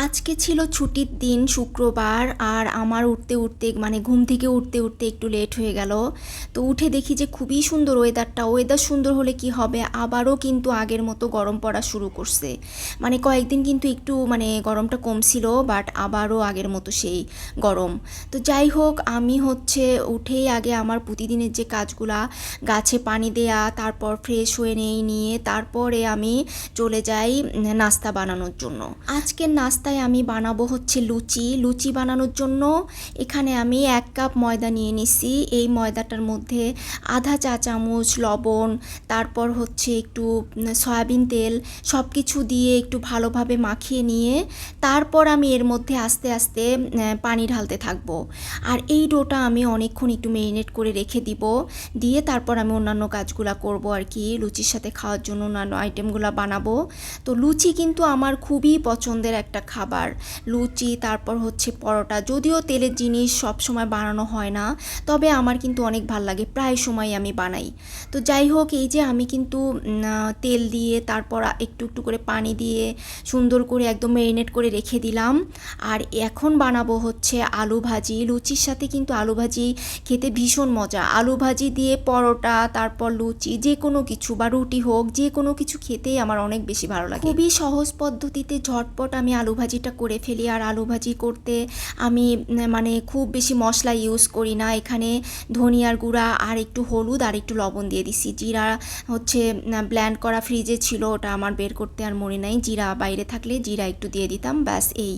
আজকে ছিল ছুটির দিন শুক্রবার। আর আমার উঠতে উঠতে মানে ঘুম থেকে উঠতে উঠতে একটু লেট হয়ে গেল। তো উঠে দেখি যে খুবই সুন্দর ওয়েদার সুন্দর হলে কি হবে, আবারও কিন্তু আগের মতো গরম পড়া শুরু করছে। মানে কয়েকদিন কিন্তু একটু মানে গরমটা কমছিল, বাট আবারও আগের মতো সেই গরম। তো যাই হোক, আমি হচ্ছে উঠেই আগে আমার প্রতিদিনের যে কাজগুলা, গাছে পানি দেয়া, তারপর ফ্রেশ হয়ে নিয়ে তারপরে আমি চলে যাই নাস্তা বানানোর জন্য। আজকের নাস্তায় আমি বানাবো হচ্ছে লুচি বানানোর জন্য এখানে আমি 1 কাপ ময়দা নিয়ে নিছি। এই ময়দাটার মধ্যে আধা চা চামচ লবণ, তারপর হচ্ছে একটু সয়াবিন তেল, সব কিছু দিয়ে একটু ভালোভাবে মাখিয়ে নিয়ে তারপর আমি এর মধ্যে আস্তে আস্তে পানি ঢালতে থাকবো। আর এই ডোটা আমি অনেকক্ষণ একটু মেরিনেট করে রেখে দিব, দিয়ে তারপর আমি অন্যান্য কাজগুলো করব আর কি, লুচির সাথে খাওয়ার জন্য অন্যান্য আইটেমগুলো বানাবো। তো লুচি কিন্তু আমার খুবই পছন্দের একটা খাবার। লুচি, তারপর হচ্ছে পরোটা, যদিও তেলের জিনিস সব সময় বানানো হয় না, তবে আমার কিন্তু অনেক ভাল লাগে, প্রায় সময় আমি বানাই। তো যাই হোক, এই যে আমি কিন্তু তেল দিয়ে তারপর একটু একটু করে পানি দিয়ে সুন্দর করে একদম মেরিনেট করে রেখে দিলাম। আর এখন বানাবো হচ্ছে আলু ভাজি। লুচির সাথে কিন্তু আলু ভাজি খেতে ভীষণ মজা। আলু ভাজি দিয়ে পরোটা, তারপর লুচি, যে কোনো কিছু বা রুটি হোক, যে কোনো কিছু খেতেই আমার অনেক বেশি ভালো লাগে। খুবই সহজ পদ্ধতিতে ঝটপট আমি আলু ভাজিটা করে ফেলি। আর আলু ভাজি করতে আমি মানে খুব বেশি মশলা ইউজ করি না। এখানে ধনিয়ার গুঁড়া আর একটু হলুদ আর একটু লবণ দিয়ে দিছি। জিরা হচ্ছে ব্ল্যান্ড করা ফ্রিজে ছিল, ওটা আমার বের করতে আর মনে নাই। জিরা বাইরে থাকলে জিরা একটু দিয়ে দিতাম, ব্যাস এই।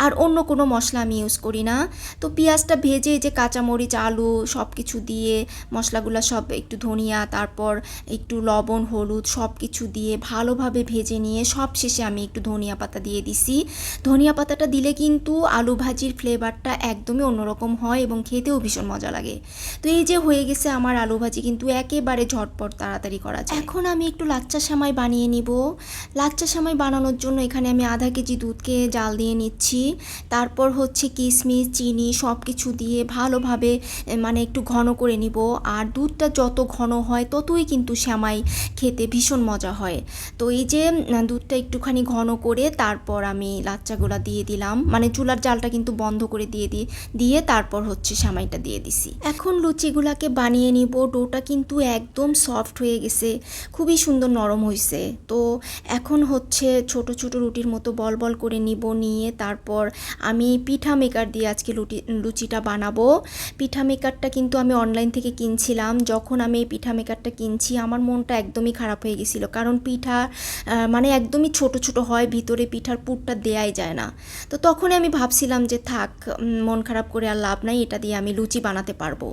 আর অন্য কোনো মশলা আমি ইউজ করি না। তো পেঁয়াজটা ভেজে যে কাঁচামরিচ, আলু সব কিছু দিয়ে মশলাগুলো সব একটু ধনিয়া, তারপর একটু লবণ, হলুদ সব কিছু দিয়ে ভালোভাবে ভেজে নিয়ে সব শেষে আমি একটু ধনিয়া পাতা দিয়ে দিছি। ধনিয়া পাতাটা দিলে কিন্তু আলু ভাজির ফ্লেভারটা একদমই অন্যরকম হয় এবং খেতেও ভীষণ মজা লাগে। তো এই যে হয়ে গেছে আমার আলু ভাজি, কিন্তু একেবারে ঝটপট তাড়াতাড়ি করা যায়। এখন আমি একটু লাচ্চা সেমাই বানিয়ে নিব। লাচ্চা সেমাই বানানোর জন্য এখানে আমি আধা কেজি দুধকে জাল দিয়ে নিচ্ছি। তারপর হচ্ছে কিশমিশ, চিনি সব কিছু দিয়ে ভালোভাবে মানে একটু ঘন করে নিব। আর দুধটা যত ঘন হয় ততই কিন্তু সেমাই খেতে ভীষণ মজা হয়। তো এই যে দুধটা একটুখানি ঘন করে তারপর আমি লাচ্চাগুলা দিয়ে দিলাম, মানে চুলার জালটা কিন্তু বন্ধ করে দিয়ে তারপর হচ্ছে সেমাইটা দিয়ে দিছি। এখন লুচিগুলাকে বানিয়ে নিব। ডোটা কিন্তু একদম সফট হয়ে গেছে, খুবই সুন্দর নরম হয়েছে। তো এখন হচ্ছে ছোট ছোট রুটির মতো বল বল করে নিয়ে তারপর আমি পিঠা মেকার দিয়ে আজকে লুচিটা বানাবো। পিঠা মেকারটা কিন্তু আমি অনলাইন থেকে কিনছিলাম। যখন আমি এই পিঠা মেকারটা কিনছি আমার মনটা একদমই খারাপ হয়ে গেছিল, কারণ পিঠা মানে একদমই ছোট ছোট হয়, ভিতরে পিঠার পুরটা দেয়াই যায় না। তো তখনই আমি ভাবছিলাম যে থাক, মন খারাপ করে আর লাভ নাই, এটা দিয়ে আমি লুচি বানাতে পারবো।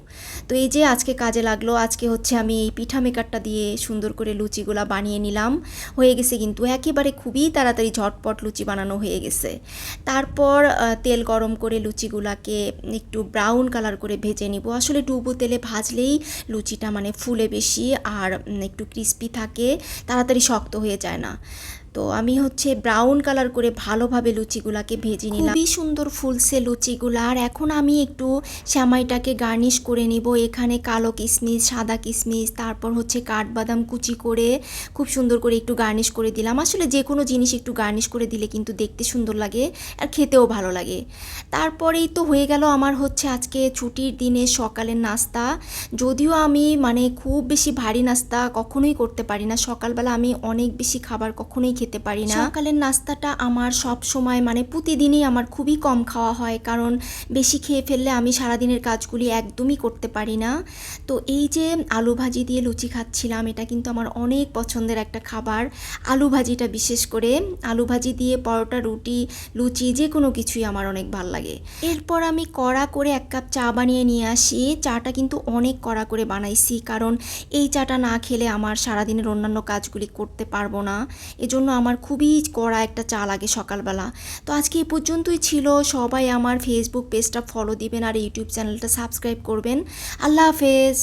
তো এই যে আজকে কাজে লাগলো। আজকে হচ্ছে আমি এই পিঠা মেকারটা দিয়ে সুন্দর করে লুচিগুলা বানিয়ে নিলাম। হয়ে গেছে কিন্তু একেবারে খুবই তাড়াতাড়ি ঝটপট লুচি বানানো হয়ে গেছে। তারপর তেল গরম করে লুচিগুলাকে একটু ব্রাউন কালার করে ভেজে নিব। আসলে ডুবো তেলে ভাজলেই লুচিটা মানে ফুলে বেশি আর একটু ক্রিস্পি থাকে, তাড়াতাড়ি শক্ত হয়ে যায় না। তো আমি হচ্ছে ব্রাউন কালার করে ভালোভাবে লুচিগুলাকে ভেজে নিলাম। খুবই সুন্দর ফুলছে লুচিগুলা। আর এখন আমি একটু সেমাইটাকে গার্নিশ করে নিব। এখানে কালো কিশমিশ, সাদা কিশমিশ, তারপর হচ্ছে কাঠবাদাম কুচি করে খুব সুন্দর করে একটু গার্নিশ করে দিলাম। আসলে যে কোনো জিনিস একটু গার্নিশ করে দিলে কিন্তু দেখতে সুন্দর লাগে আর খেতেও ভালো লাগে। তারপরেই তো হয়ে গেল আমার হচ্ছে আজকে ছুটির দিনে সকালের নাস্তা। যদিও আমি মানে খুব বেশি ভারী নাস্তা কখনোই করতে পারি না, সকালবেলা আমি অনেক বেশি খাবার কখনোই খেতে পারি না। সকালের নাস্তাটা আমার সব সময় মানে প্রতিদিনই আমার খুবই কম খাওয়া হয়, কারণ বেশি খেয়ে ফেললে আমি সারাদিনের কাজগুলি একদমই করতে পারি না। তো এই যে আলু ভাজি দিয়ে লুচি খাচ্ছিলাম, এটা কিন্তু আমার অনেক পছন্দের একটা খাবার। আলু ভাজিটা বিশেষ করে, আলু ভাজি দিয়ে পরোটা, রুটি, লুচি যে কোনো কিছুই আমার অনেক ভাল লাগে। এরপর আমি কড়া করে 1 কাপ চা বানিয়ে নিয়ে আসি। চাটা কিন্তু অনেক কড়া করে বানাইছি, কারণ এই চাটা না খেলে আমার সারাদিনের অন্যান্য কাজগুলি করতে পারবো না। এজন্য আমার খুবই কড়া একটা চা লাগে সকালবেলা। তো আজকে এই পর্যন্তই ছিল। সবাই আমার ফেসবুক পেজটা ফলো দিবেন আর ইউটিউব চ্যানেলটা সাবস্ক্রাইব করবেন। আল্লাহ হাফেজ।